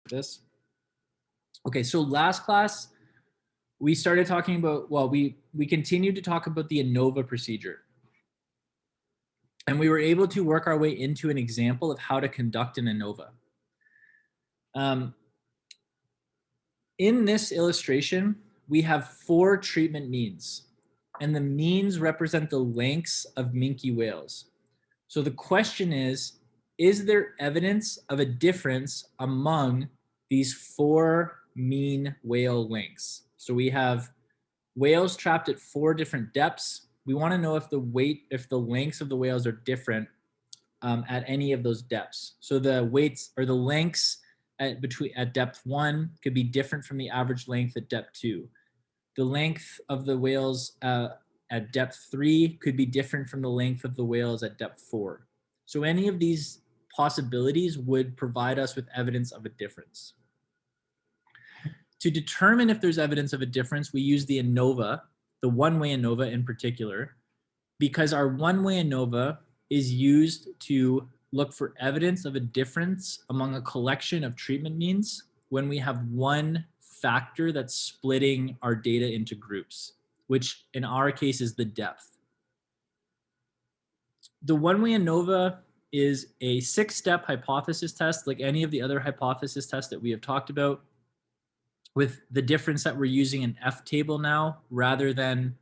this. Okay, so last class, we started talking about, well, we continued to talk about the ANOVA procedure. And we were able to work our way into an example of how to conduct an ANOVA. In this illustration, we have 4 treatment means, and the means represent the lengths of minke whales. So the question is there evidence of a difference among these 4 mean whale lengths? So we have whales trapped at 4 different depths. We want to know if the lengths of the whales are different at any of those depths. So the weights or the lengths at depth 1 could be different from the average length at depth 2. The length of the whales at depth 3 could be different from the length of the whales at depth 4. So any of these possibilities would provide us with evidence of a difference. To determine if there's evidence of a difference, we use the ANOVA, the one-way ANOVA in particular, because our one-way ANOVA is used to look for evidence of a difference among a collection of treatment means when we have one factor that's splitting our data into groups, which in our case is the depth. The one-way ANOVA is a 6-step hypothesis test, like any of the other hypothesis tests that we have talked about, with the difference that we're using an F table now rather than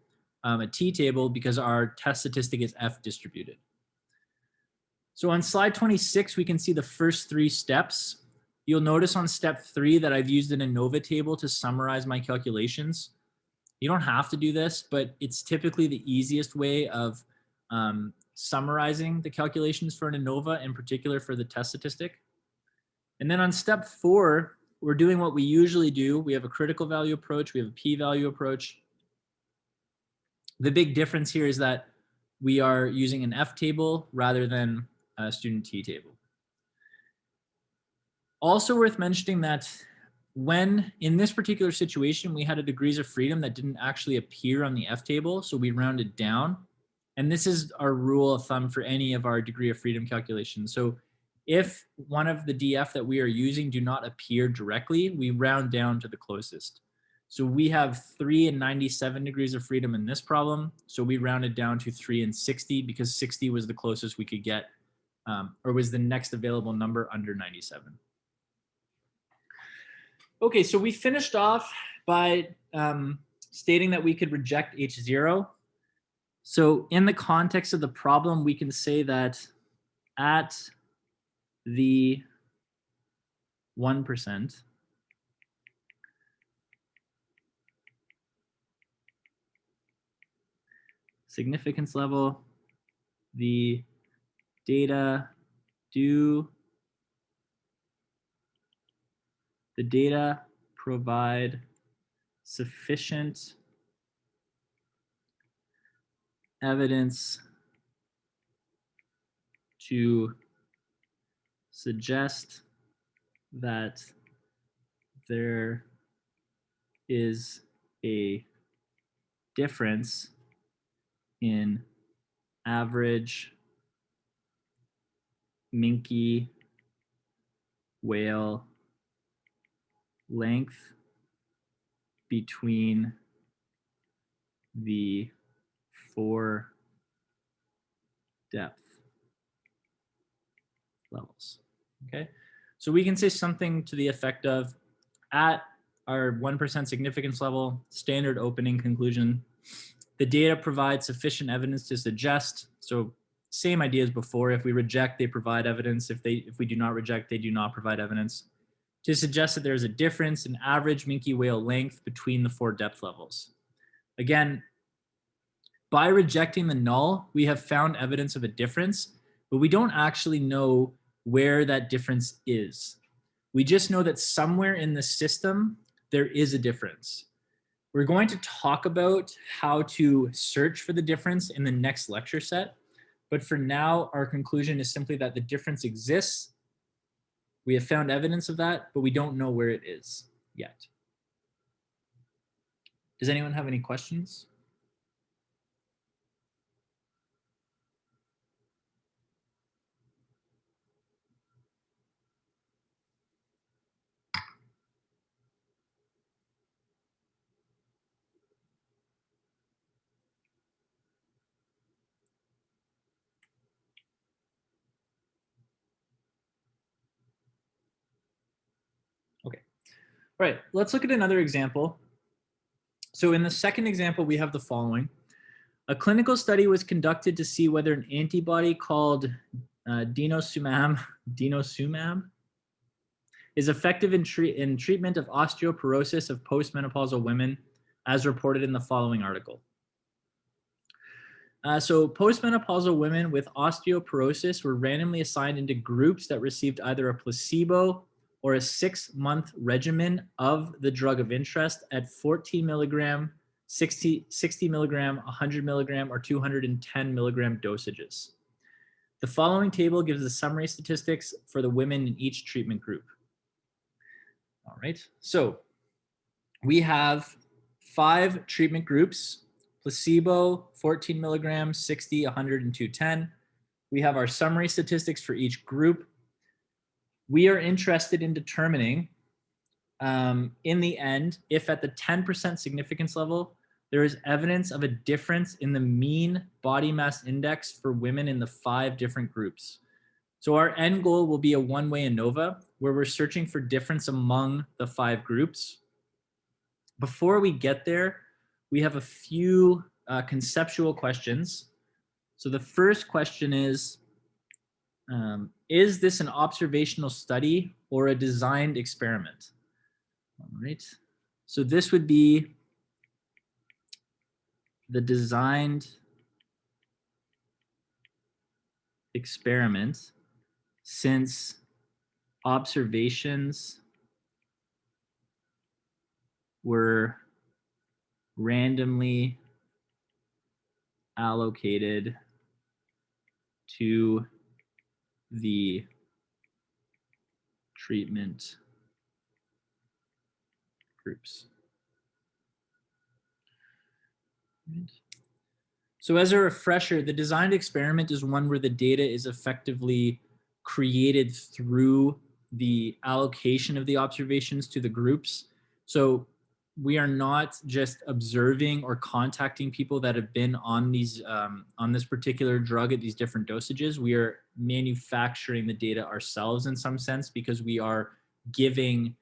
a T table because our test statistic is F distributed. So on slide 26, we can see the first 3 steps. You'll notice on step 3 that I've used an ANOVA table to summarize my calculations. You don't have to do this, but it's typically the easiest way of summarizing the calculations for an ANOVA, in particular for the test statistic. And then on step 4, we're doing what we usually do. We have a critical value approach, we have a p-value approach. The big difference here is that we are using an F table rather than a student T table. Also worth mentioning that when in this particular situation, we had a degrees of freedom that didn't actually appear on the F table, so we rounded down. And this is our rule of thumb for any of our degree of freedom calculations. So if one of the DF that we are using do not appear directly, we round down to the closest. So we have 3 and 97 degrees of freedom in this problem. So we rounded down to 3 and 60 because 60 was the closest we could get, or was the next available number under 97. Okay, so we finished off by stating that we could reject H0. So in the context of the problem, we can say that at the 1% significance level, the data provide sufficient evidence to suggest that there is a difference in average minke whale length between the 4 depth levels. Okay, so we can say something to the effect of, at our 1% significance level, standard opening conclusion, the data provides sufficient evidence to suggest, so same idea as before, if we reject, they provide evidence. If we do not reject, they do not provide evidence, to suggest that there's a difference in average minke whale length between the 4 depth levels. Again, by rejecting the null, we have found evidence of a difference, but we don't actually know where that difference is. We just know that somewhere in the system, there is a difference. We're going to talk about how to search for the difference in the next lecture set, but for now, our conclusion is simply that the difference exists. We have found evidence of that, but we don't know where it is yet. Does anyone have any questions? All right, let's look at another example. So in the second example, we have the following. A clinical study was conducted to see whether an antibody called denosumab is effective in treatment of osteoporosis of postmenopausal women, as reported in the following article. So postmenopausal women with osteoporosis were randomly assigned into groups that received either a placebo or a 6-month regimen of the drug of interest at 14 milligram, 60 milligram, 100 milligram, or 210 milligram dosages. The following table gives the summary statistics for the women in each treatment group. All right, so we have 5 treatment groups: placebo, 14 milligrams, 60, 100, and 210. We have our summary statistics for each group. We are interested in determining, in the end, if at the 10% significance level, there is evidence of a difference in the mean body mass index for women in the 5 different groups. So our end goal will be a one-way ANOVA, where we're searching for difference among the 5 groups. Before we get there, we have a few conceptual questions. So the first question is this an observational study or a designed experiment? All right. So this would be the designed experiment, since observations were randomly allocated to the treatment groups. Right. So as a refresher, the designed experiment is one where the data is effectively created through the allocation of the observations to the groups. So we are not just observing or contacting people that have been on these on this particular drug at these different dosages. We are manufacturing the data ourselves in some sense, because we are giving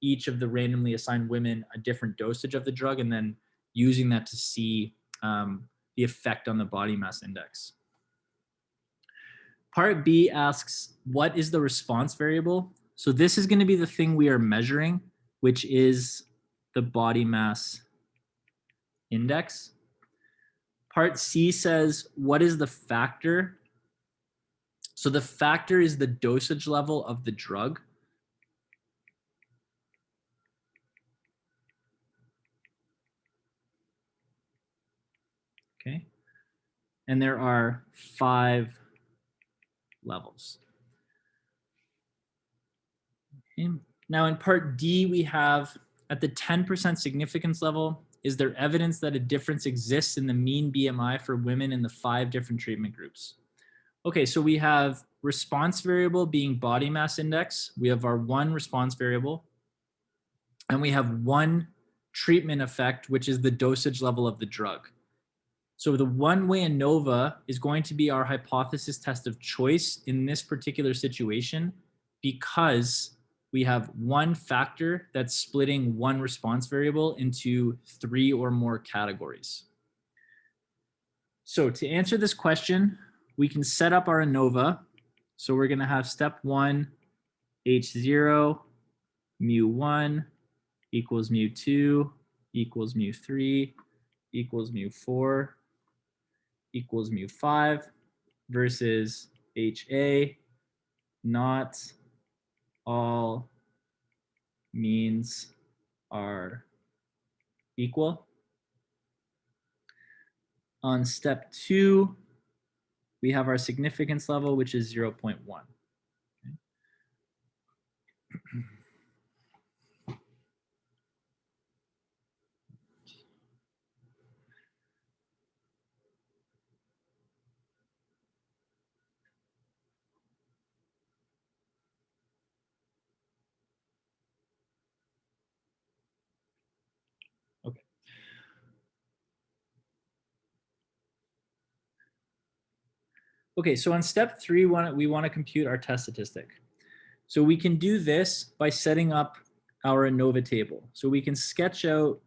each of the randomly assigned women a different dosage of the drug and then using that to see the effect on the body mass index. Part B asks, what is the response variable? So this is going to be the thing we are measuring, which is the body mass index. Part C says, what is the factor? So the factor is the dosage level of the drug. Okay. And there are 5 levels. Okay. Now in part D, we have at the 10% significance level, is there evidence that a difference exists in the mean BMI for women in the 5 different treatment groups? Okay, so we have response variable being body mass index. We have our 1 response variable. And we have 1 treatment effect, which is the dosage level of the drug. So the one-way ANOVA is going to be our hypothesis test of choice in this particular situation, because we have 1 factor that's splitting 1 response variable into 3 or more categories. So to answer this question, we can set up our ANOVA. So we're going to have step 1, H0, mu1 equals mu2 equals mu3 equals mu4 equals mu5 versus HA, not all means are equal. On step 2, we have our significance level, which is 0.1. Okay. Okay, so on step 3, we want to compute our test statistic. So we can do this by setting up our ANOVA table. So we can sketch out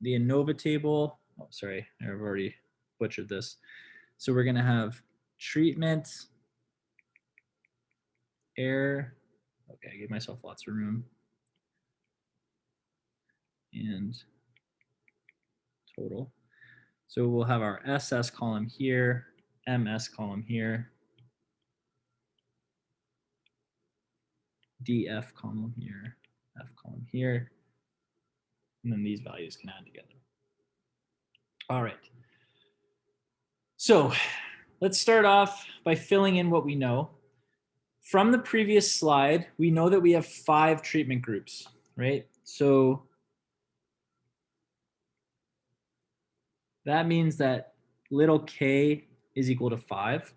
the ANOVA table. Oh, sorry, I've already butchered this. So we're gonna have treatment, air. Okay, I gave myself lots of room. And total. So we'll have our SS column here, MS column here, DF column here, F column here, and then these values can add together. All right. So let's start off by filling in what we know. From the previous slide, we know that we have 5 treatment groups, right? So that means that little k is equal to 5.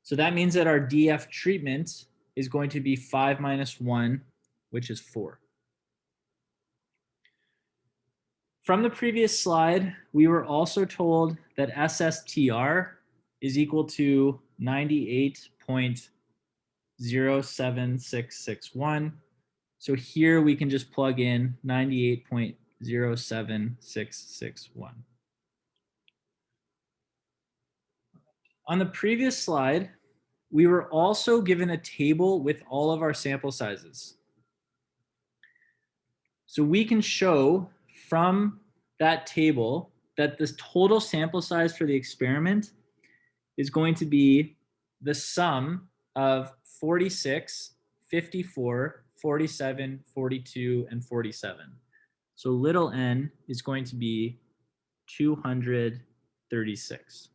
So that means that our DF treatment is going to be 5 minus 1, which is 4. From the previous slide, we were also told that SSTR is equal to 98.07661. So here we can just plug in 98.07661. On the previous slide, we were also given a table with all of our sample sizes. So we can show from that table that the total sample size for the experiment is going to be the sum of 46, 54, 47, 42, and 47. So little n is going to be 236.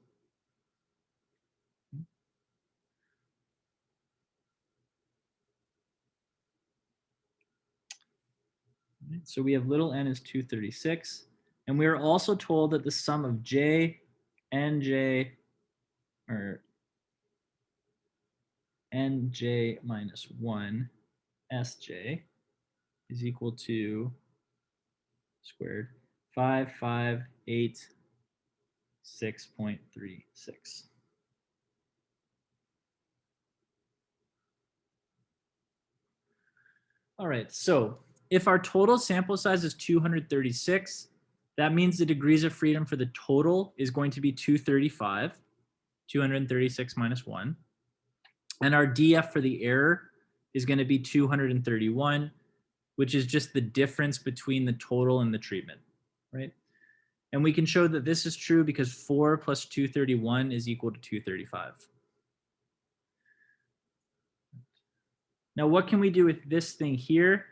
So we have little n is 236. And we are also told that the sum of j, nj, or nj minus 1 sj is equal to squared 5586.36. All right, so if our total sample size is 236, that means the degrees of freedom for the total is going to be 235, 236 minus 1. And our DF for the error is going to be 231, which is just the difference between the total and the treatment, right? And we can show that this is true because 4 plus 231 is equal to 235. Now, what can we do with this thing here?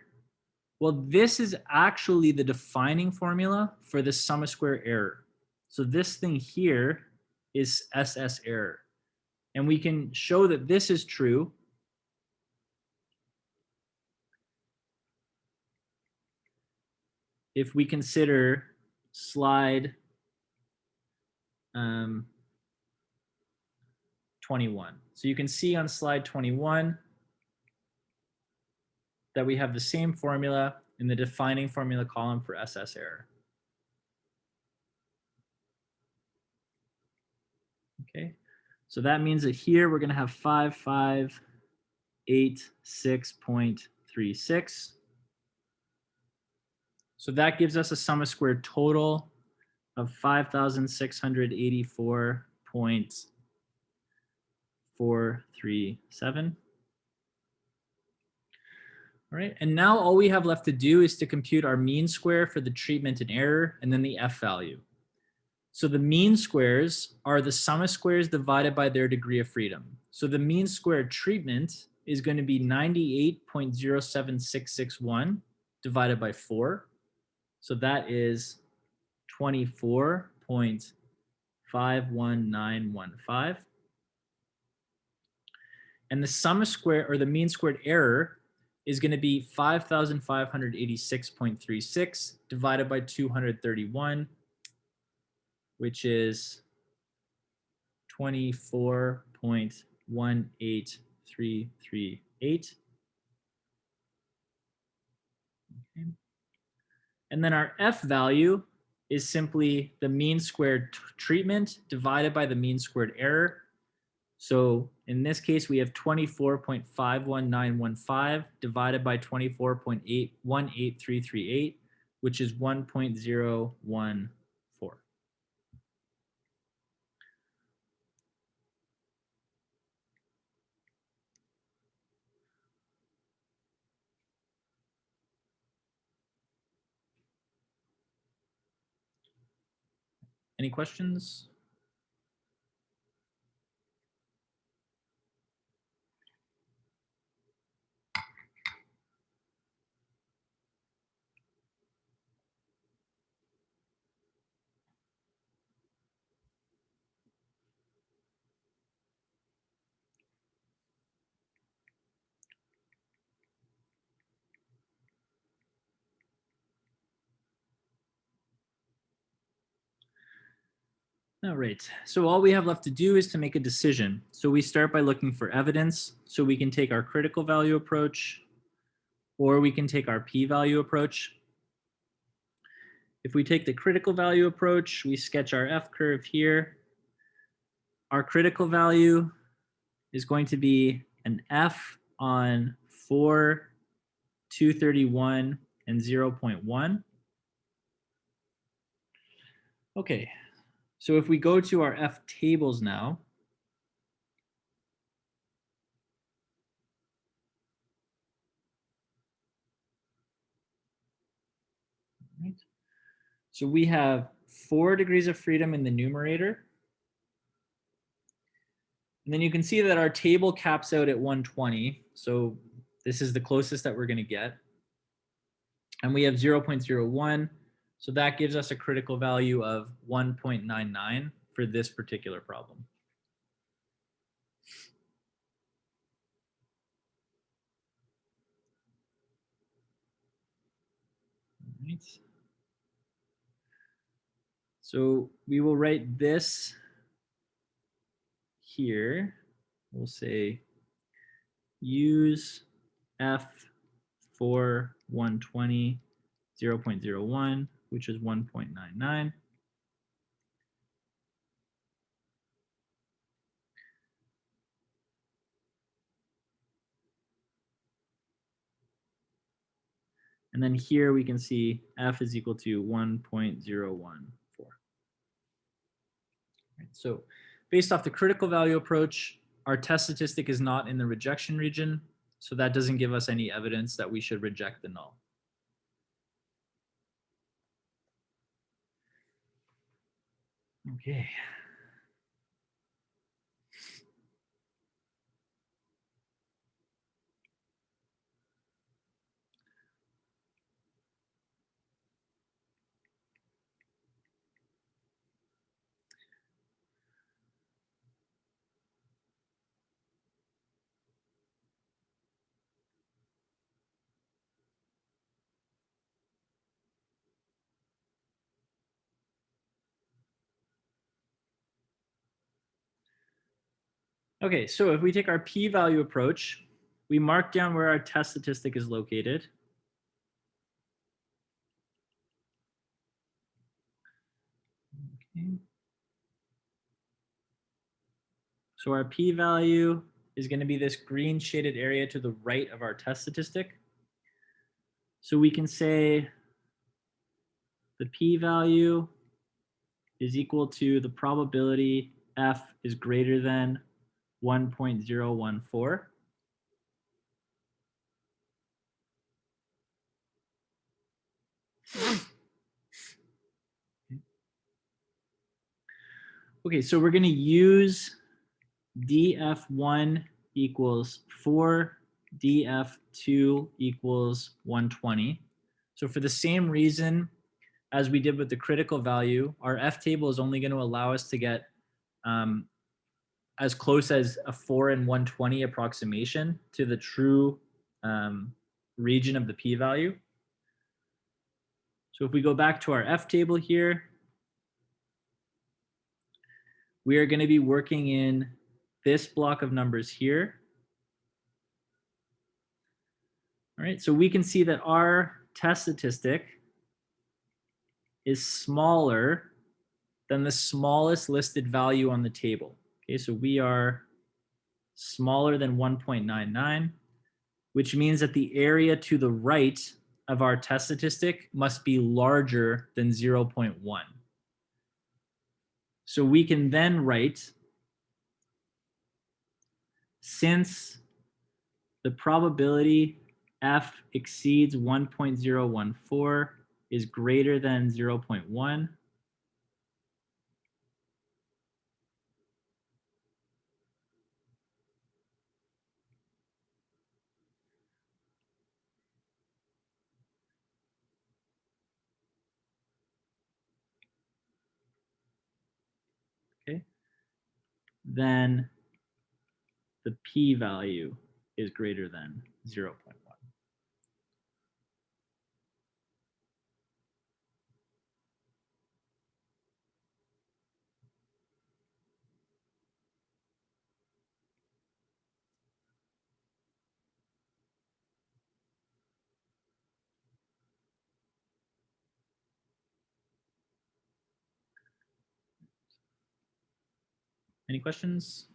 Well, this is actually the defining formula for the sum of square error. So this thing here is SS error. And we can show that this is true if we consider slide 21. So you can see on slide 21 that we have the same formula in the defining formula column for SS error. Okay, so that means that here we're going to have 5586.36. So that gives us a sum of squared total of 5,684.437. All right, and now all we have left to do is to compute our mean square for the treatment and error, and then the F value. So the mean squares are the sum of squares divided by their degree of freedom. So the mean square treatment is going to be 98.07661 divided by 4. So that is 24.51915. And the sum of square, or the mean squared error, is going to be 5,586.36 divided by 231, which is 24.18338. Okay. And then our F value is simply the mean squared treatment divided by the mean squared error. So in this case, we have 24.51915 divided by 24.818338, which is 1.014. Any questions? All right, so all we have left to do is to make a decision. So we start by looking for evidence. So we can take our critical value approach, or we can take our p-value approach. If we take the critical value approach, we sketch our F curve here. Our critical value is going to be an F on 4, 231, and 0.1. Okay, so if we go to our F tables now, right? So we have 4 degrees of freedom in the numerator. And then you can see that our table caps out at 120. So this is the closest that we're going to get. And we have 0.01. So that gives us a critical value of 1.99 for this particular problem. All right. So we will write this here. We'll say use F for 120, 0.01, which is 1.99. And then here we can see F is equal to 1.014. Right, so based off the critical value approach, our test statistic is not in the rejection region. So that doesn't give us any evidence that we should reject the null. Okay. Okay, so if we take our p-value approach, we mark down where our test statistic is located. Okay. So our p-value is going to be this green shaded area to the right of our test statistic. So we can say the p-value is equal to the probability F is greater than 1.014. Okay, so we're going to use df1 equals 4, df2 equals 120. So for the same reason as we did with the critical value, our F table is only going to allow us to get as close as a 4 and 120 approximation to the true region of the p-value. So if we go back to our F table here, we are going to be working in this block of numbers here. All right, so we can see that our test statistic is smaller than the smallest listed value on the table. Okay, so we are smaller than 1.99, which means that the area to the right of our test statistic must be larger than 0.1. So we can then write, since the probability f exceeds 1.014 is greater than 0.1, okay, then the p-value is greater than 0.1. Any questions?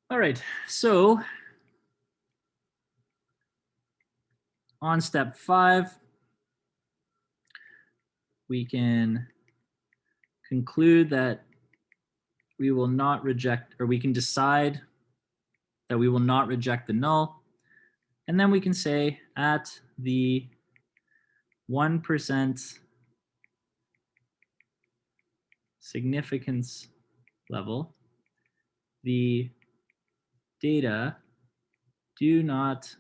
All right, so on step 5, we can conclude that we will not reject, or we can decide that we will not reject the null. And then we can say at the 1% significance level, the data do not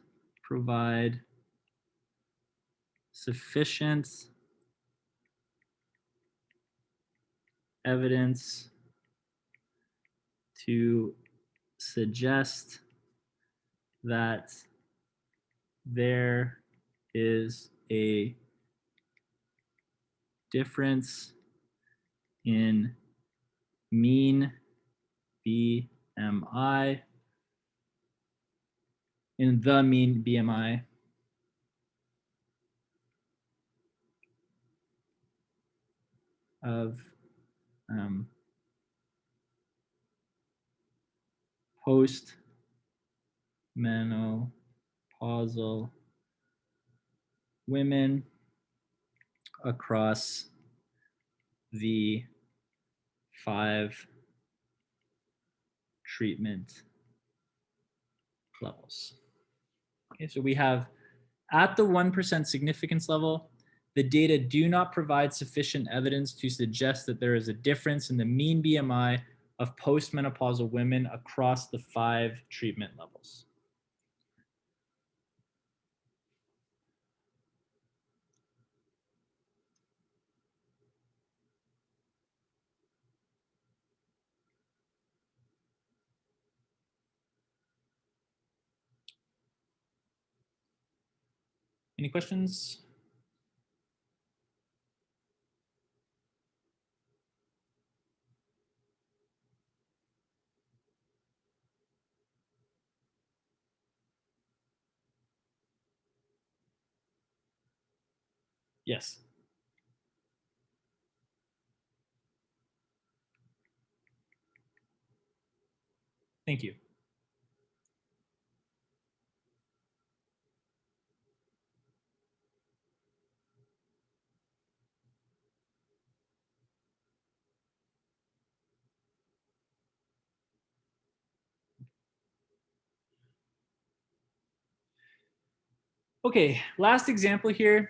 provide sufficient evidence to suggest that there is a difference in mean BMI, in the mean BMI of post-menopausal women across the 5 treatment levels. Okay, so we have at the 1% significance level, the data do not provide sufficient evidence to suggest that there is a difference in the mean BMI of postmenopausal women across the 5 treatment levels. Any questions? Yes. Thank you. Okay, last example here.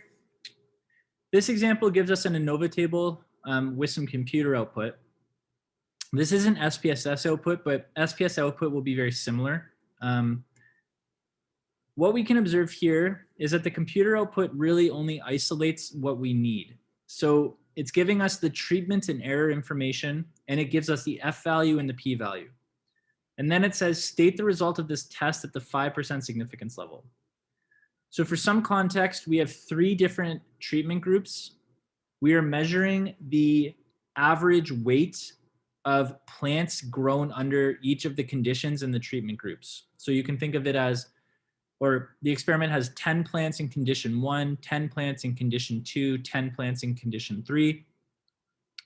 This example gives us an ANOVA table with some computer output. This isn't SPSS output, but SPS output will be very similar. What we can observe here is that the computer output really only isolates what we need. So it's giving us the treatment and error information, and it gives us the F value and the P value. And then it says, state the result of this test at the 5% significance level. So for some context, we have 3 different treatment groups. We are measuring the average weight of plants grown under each of the conditions in the treatment groups. So you can think of it as, or the experiment has 10 plants in condition 1, 10 plants in condition 2, 10 plants in condition 3.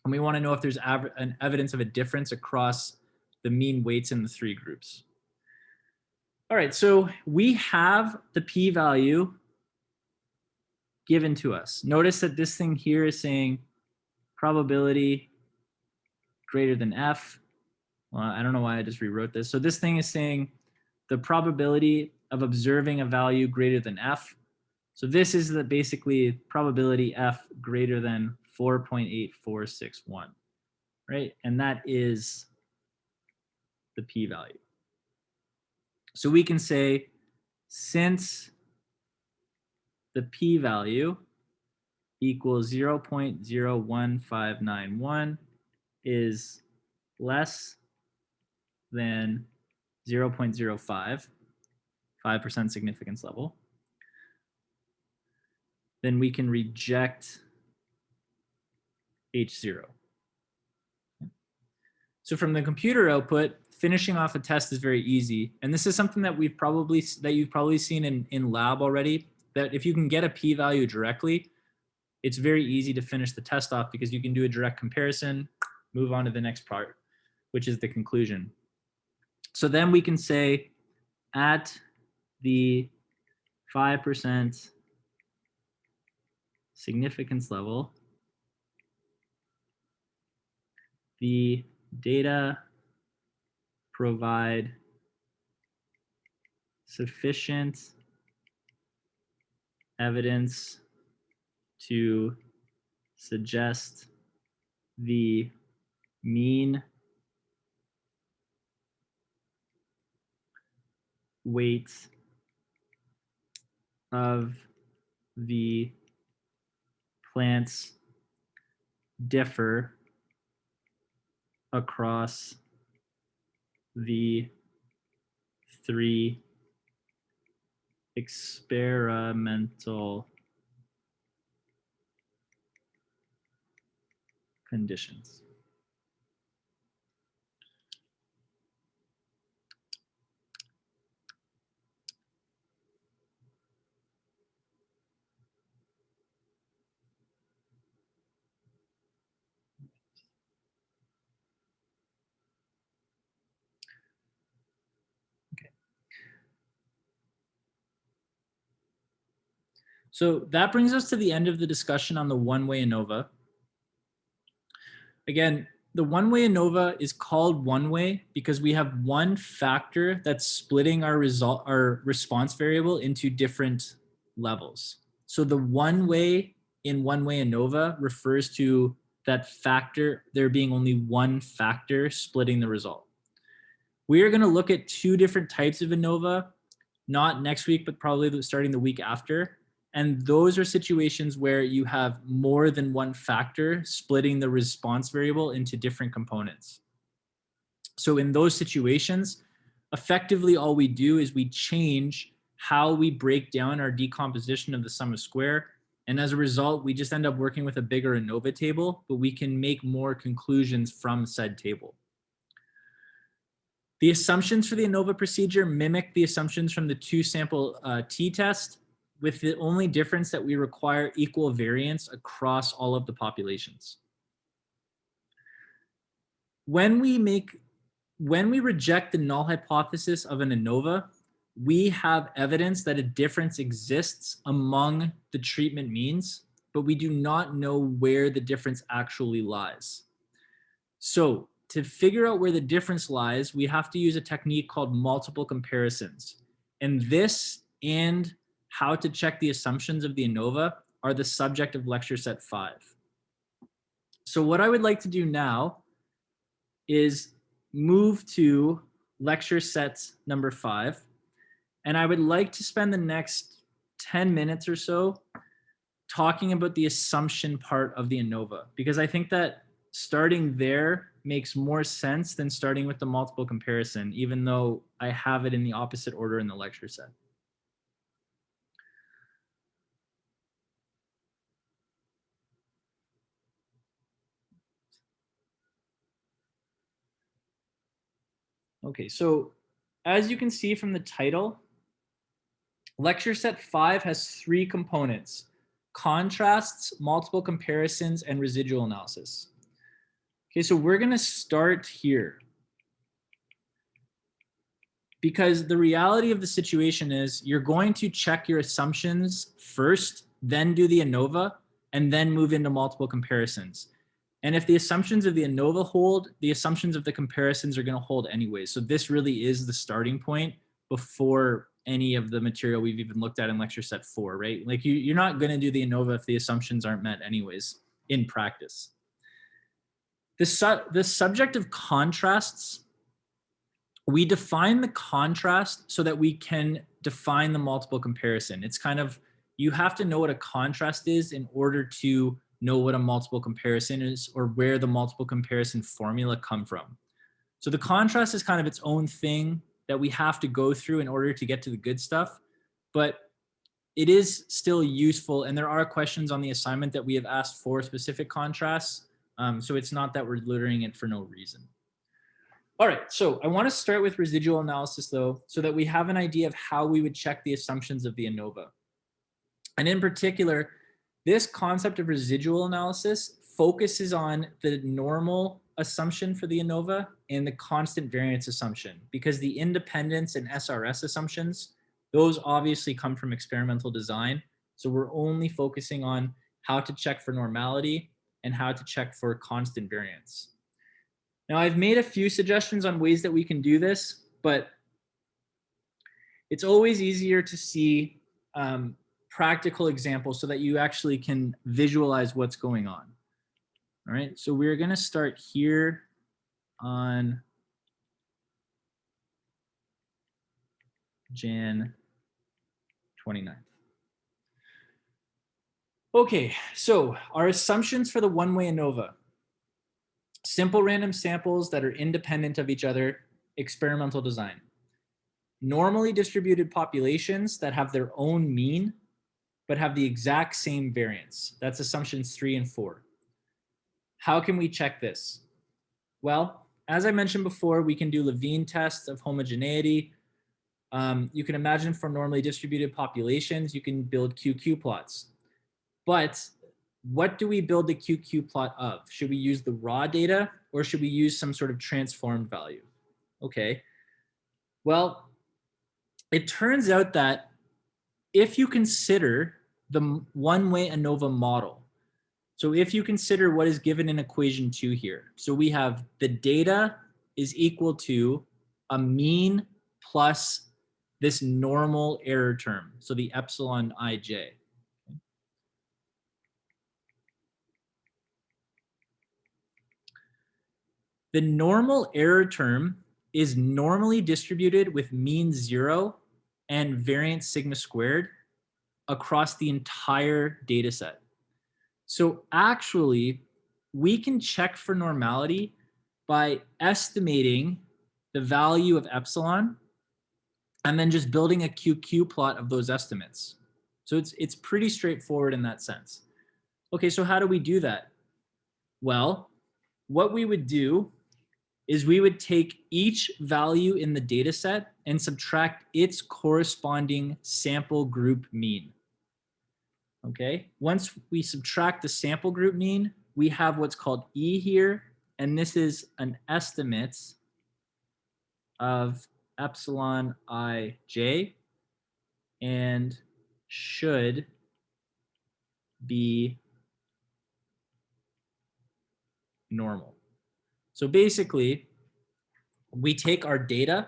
And we want to know if there's an evidence of a difference across the mean weights in the 3 groups. All right, so we have the p-value given to us. Notice that this thing here is saying probability greater than f. Well, I don't know why I just rewrote this. So this thing is saying the probability of observing a value greater than f. So this is the basically probability f greater than 4.8461, right? And that is the p-value. So we can say, since the p-value equals 0.01591 is less than 0.05, 5% significance level, then we can reject H0. So from the computer output, finishing off a test is very easy. And this is something that you've probably seen in lab already, that if you can get a p-value directly, it's very easy to finish the test off because you can do a direct comparison, move on to the next part, which is the conclusion. So then we can say at the 5% significance level, the data provide sufficient evidence to suggest the mean weight of the plants differ across the 3 experimental conditions. Okay. So that brings us to the end of the discussion on the one-way ANOVA. Again, the one-way ANOVA is called one-way because we have one factor that's splitting our response variable into different levels. So the one-way in one-way ANOVA refers to that factor, there being only one factor splitting the result. We are going to look at 2 different types of ANOVA, not next week, but probably starting the week after. And those are situations where you have more than one factor splitting the response variable into different components. So in those situations, effectively all we do is we change how we break down our decomposition of the sum of square. And as a result, we just end up working with a bigger ANOVA table, but we can make more conclusions from said table. The assumptions for the ANOVA procedure mimic the assumptions from the 2-sample t-test, with the only difference that we require equal variance across all of the populations. When we reject the null hypothesis of an ANOVA, we have evidence that a difference exists among the treatment means, but we do not know where the difference actually lies. So to figure out where the difference lies, we have to use a technique called multiple comparisons. And this and how to check the assumptions of the ANOVA are the subject of lecture set 5. So what I would like to do now is move to lecture set number 5. And I would like to spend the next 10 minutes or so talking about the assumption part of the ANOVA, because I think that starting there makes more sense than starting with the multiple comparison, even though I have it in the opposite order in the lecture set. Okay, so as you can see from the title, lecture set 5 has 3 components: contrasts, multiple comparisons, and residual analysis. Okay, so we're going to start here because the reality of the situation is you're going to check your assumptions first, then do the ANOVA, and then move into multiple comparisons. And if the assumptions of the ANOVA hold, the assumptions of the comparisons are going to hold anyway. So this really is the starting point before any of the material we've even looked at in lecture set 4, right? Like you're not going to do the ANOVA if the assumptions aren't met anyways in practice. The subject of contrasts, we define the contrast so that we can define the multiple comparison. It's kind of, you have to know what a contrast is in order to know what a multiple comparison is or where the multiple comparison formula come from. So the contrast is kind of its own thing that we have to go through in order to get to the good stuff, but it is still useful. And there are questions on the assignment that we have asked for specific contrasts. So it's not that we're littering it for no reason. All right, so I want to start with residual analysis though, so that we have an idea of how we would check the assumptions of the ANOVA. And in particular, this concept of residual analysis focuses on the normal assumption for the ANOVA and the constant variance assumption, because the independence and SRS assumptions, those obviously come from experimental design. So we're only focusing on how to check for normality and how to check for constant variance. Now, I've made a few suggestions on ways that we can do this, but it's always easier to see practical examples so that you actually can visualize what's going on. All right, so we're going to start here on Jan 29th. Okay, so our assumptions for the one-way ANOVA: simple random samples that are independent of each other, experimental design. Normally distributed populations that have their own mean, but have the exact same variance. That's assumptions 3 and 4. How can we check this? Well, as I mentioned before, we can do Levene tests of homogeneity. You can imagine for normally distributed populations, you can build QQ plots. But what do we build the QQ plot of? Should we use the raw data or should we use some sort of transformed value? Okay, well, it turns out that if you consider the one-way ANOVA model, so if you consider what is given in equation 2 here, so we have the data is equal to a mean plus this normal error term, so the epsilon ij. The normal error term is normally distributed with mean 0 and variance sigma squared across the entire data set. So actually, we can check for normality by estimating the value of epsilon and then just building a QQ plot of those estimates. So it's pretty straightforward in that sense. Okay, so how do we do that? Well, what we would do is we would take each value in the data set and subtract its corresponding sample group mean. Okay, once we subtract the sample group mean, we have what's called E here, and this is an estimate of epsilon ij and should be normal. So basically, we take our data,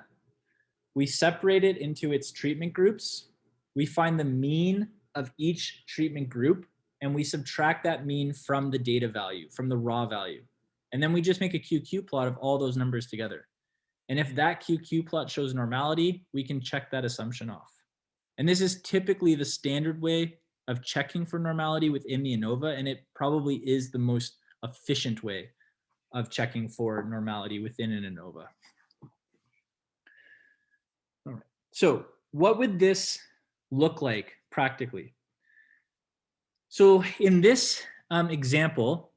we separate it into its treatment groups, we find the mean of each treatment group, and we subtract that mean from the data value, from the raw value. And then we just make a QQ plot of all those numbers together. And if that QQ plot shows normality, we can check that assumption off. And this is typically the standard way of checking for normality within the ANOVA, and it probably is the most efficient way of checking for normality within an ANOVA. All right. So what would this look like practically? So in this example,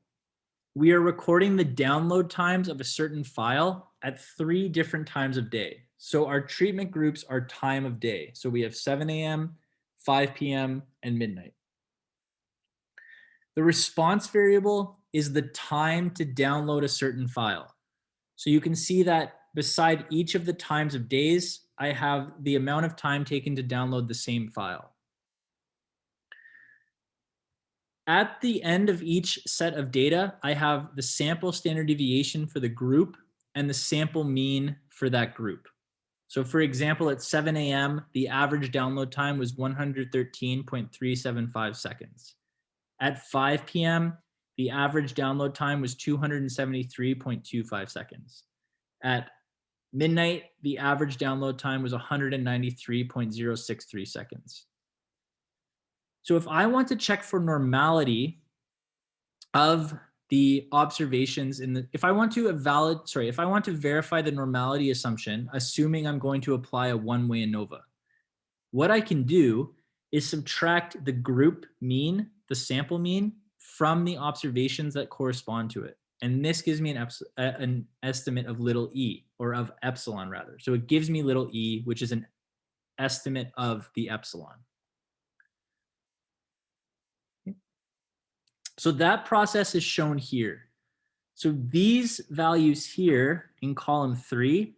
we are recording the download times of a certain file at 3 different times of day. So our treatment groups are time of day. So we have 7 a.m., 5 p.m., and midnight. The response variable is the time to download a certain file. So you can see that beside each of the times of days, I have the amount of time taken to download the same file. At the end of each set of data, I have the sample standard deviation for the group and the sample mean for that group. So for example, at 7 a.m., the average download time was 113.375 seconds. At 5 p.m., the average download time was 273.25 seconds. At midnight, the average download time was 193.063 seconds. So if I want to check for normality of the observations if I want to verify the normality assumption, assuming I'm going to apply a one-way ANOVA, what I can do is subtract the group mean, the sample mean, from the observations that correspond to it. And this gives me an estimate of little e, or of epsilon rather. So it gives me little e, which is an estimate of the epsilon. So that process is shown here. So these values here in column 3,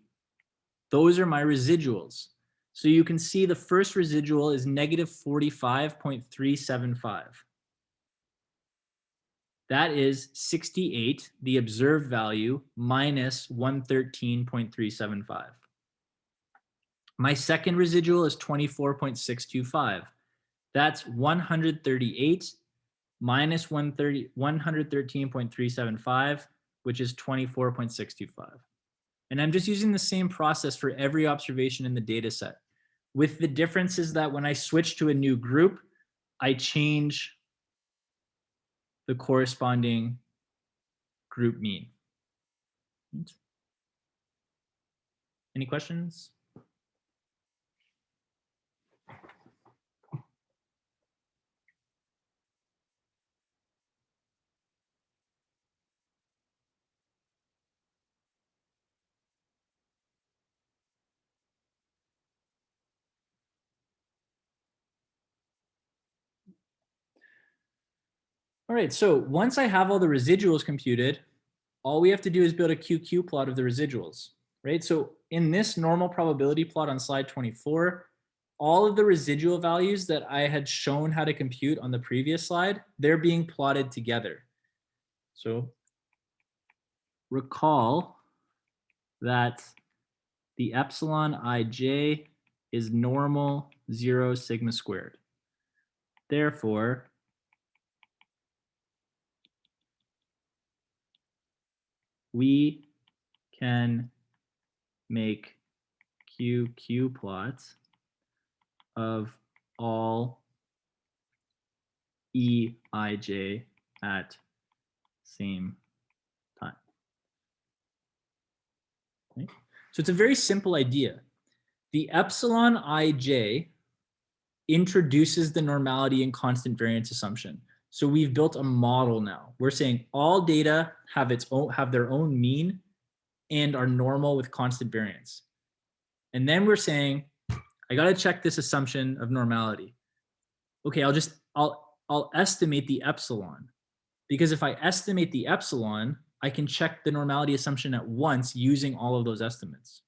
those are my residuals. So you can see the first residual is negative 45.375. That is 68, the observed value, minus 113.375. My second residual is 24.625. That's 138 minus 113.375, which is 24.625. And I'm just using the same process for every observation in the data set, with the differences that when I switch to a new group, I change the corresponding group mean. Any questions? All right, so once I have all the residuals computed, all we have to do is build a QQ plot of the residuals, right? So in this normal probability plot on slide 24, all of the residual values that I had shown how to compute on the previous slide, they're being plotted together. So recall that the epsilon ij is normal 0 sigma squared. Therefore, we can make QQ plots of all Eij at same time. Okay. So it's a very simple idea. The epsilon ij introduces the normality and constant variance assumption. So we've built a model now. We're saying all data have their own mean and are normal with constant variance. And then we're saying, I got to check this assumption of normality. Okay, I'll estimate the epsilon, because if I estimate the epsilon, I can check the normality assumption at once using all of those estimates.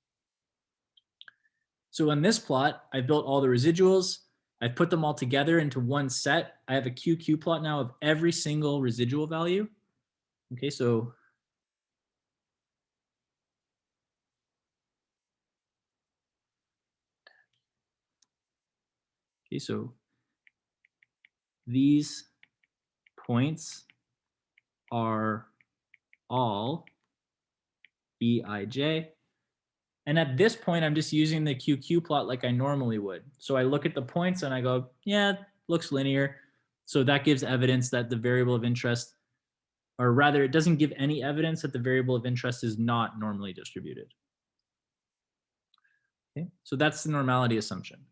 So in this plot, I built all the residuals. I've put them all together into one set. I have a QQ plot now of every single residual value. Okay, so these points are all Eij. And at this point, I'm just using the QQ plot like I normally would. So I look at the points and I go, yeah, looks linear. So that gives evidence that the variable of interest, or rather it doesn't give any evidence that the variable of interest is not normally distributed. Okay, so that's the normality assumption.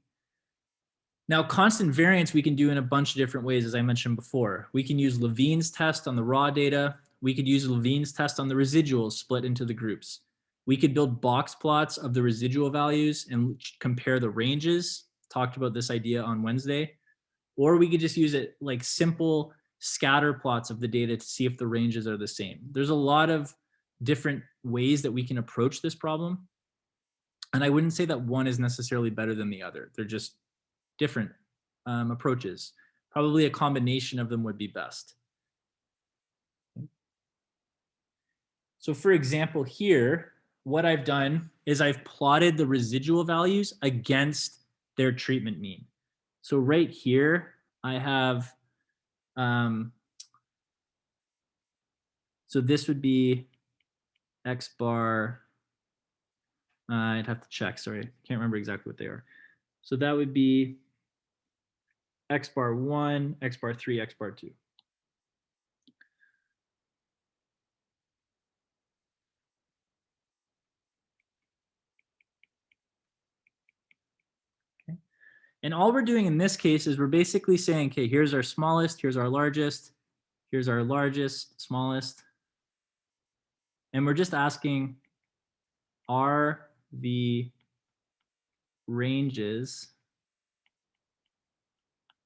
Now, constant variance we can do in a bunch of different ways, as I mentioned before. We can use Levene's test on the raw data. We could use Levene's test on the residuals split into the groups. We could build box plots of the residual values and compare the ranges. Talked about this idea on Wednesday. Or we could just use it like simple scatter plots of the data to see if the ranges are the same. There's a lot of different ways that we can approach this problem. And I wouldn't say that one is necessarily better than the other. They're just different approaches. Probably a combination of them would be best. So for example, here, what I've done is I've plotted the residual values against their treatment mean. So right here, I have, so this would be X bar, I'd have to check, sorry, can't remember exactly what they are. So that would be X bar 1, X bar 3, X bar 2. Okay. And all we're doing in this case is we're basically saying, okay, here's our smallest, here's our largest, smallest. And we're just asking, are the ranges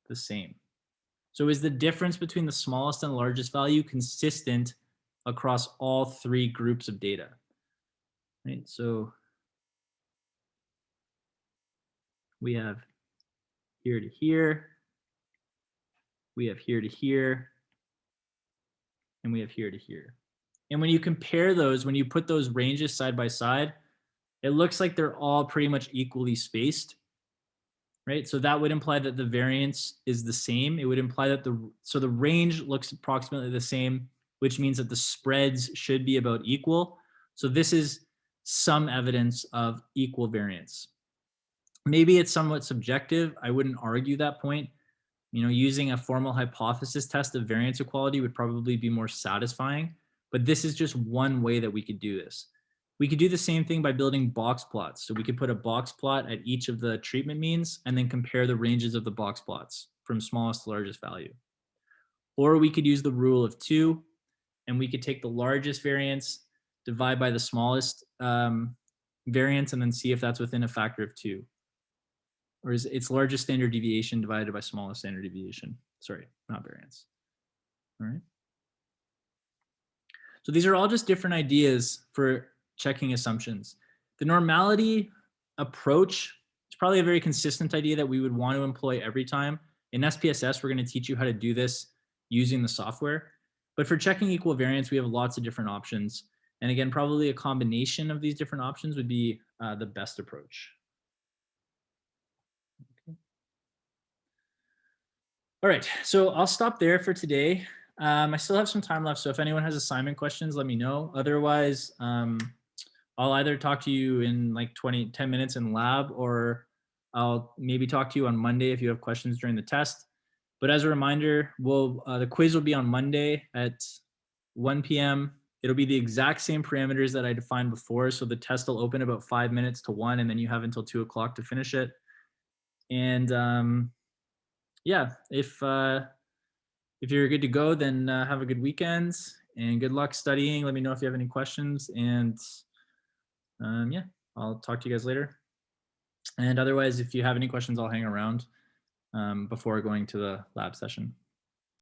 the same? So is the difference between the smallest and largest value consistent across all three groups of data? Right, so we have here to here, we have here to here, and we have here to here. And when you compare those, when you put those ranges side by side, it looks like they're all pretty much equally spaced, right? So that would imply that the variance is the same. It would imply that the range looks approximately the same, which means that the spreads should be about equal. So this is some evidence of equal variance. Maybe it's somewhat subjective. I wouldn't argue that point. You know, using a formal hypothesis test of variance equality would probably be more satisfying, but this is just one way that we could do this. We could do the same thing by building box plots. So we could put a box plot at each of the treatment means and then compare the ranges of the box plots from smallest to largest value. Or we could use the rule of 2, and we could take the largest variance, divide by the smallest variance, and then see if that's within a factor of 2. Or is its largest standard deviation divided by smallest standard deviation? Sorry, not variance. All right. So these are all just different ideas for checking assumptions. The normality approach is probably a very consistent idea that we would want to employ every time. In SPSS, we're going to teach you how to do this using the software. But for checking equal variance, we have lots of different options. And again, probably a combination of these different options would be the best approach. Okay. All right, so I'll stop there for today. I still have some time left, so if anyone has assignment questions, let me know. Otherwise, I'll either talk to you in like 10 minutes in lab, or I'll maybe talk to you on Monday if you have questions during the test. But as a reminder, the quiz will be on Monday at 1 p.m. It'll be the exact same parameters that I defined before. So the test will open about 5 minutes to 1, and then you have until 2 o'clock to finish it. And yeah, if you're good to go, then have a good weekend and good luck studying. Let me know if you have any questions, and yeah, I'll talk to you guys later. And otherwise, if you have any questions, I'll hang around before going to the lab session.